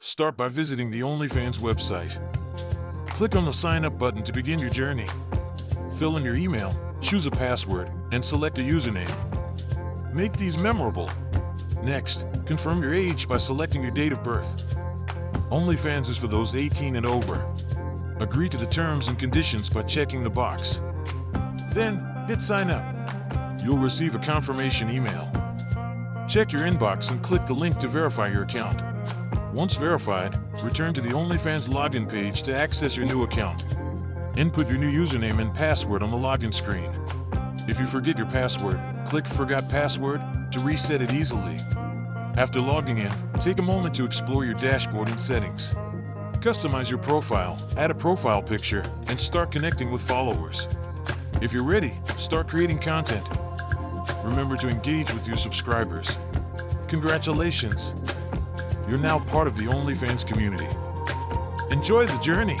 Start by visiting the OnlyFans website. Click on the Sign Up button to begin your journey. Fill in your email, choose a password, and select a username. Make these memorable. Next, confirm your age by selecting your date of birth. OnlyFans is for those 18 and over. Agree to the terms and conditions by checking the box. Then, hit Sign Up. You'll receive a confirmation email. Check your inbox and click the link to verify your account. Once verified, return to the OnlyFans login page to access your new account. Input your new username and password on the login screen. If you forget your password, click Forgot Password to reset it easily. After logging in, take a moment to explore your dashboard and settings. Customize your profile, add a profile picture, and start connecting with followers. If you're ready, start creating content. Remember to engage with your subscribers. Congratulations! You're now part of the OnlyFans community. Enjoy the journey!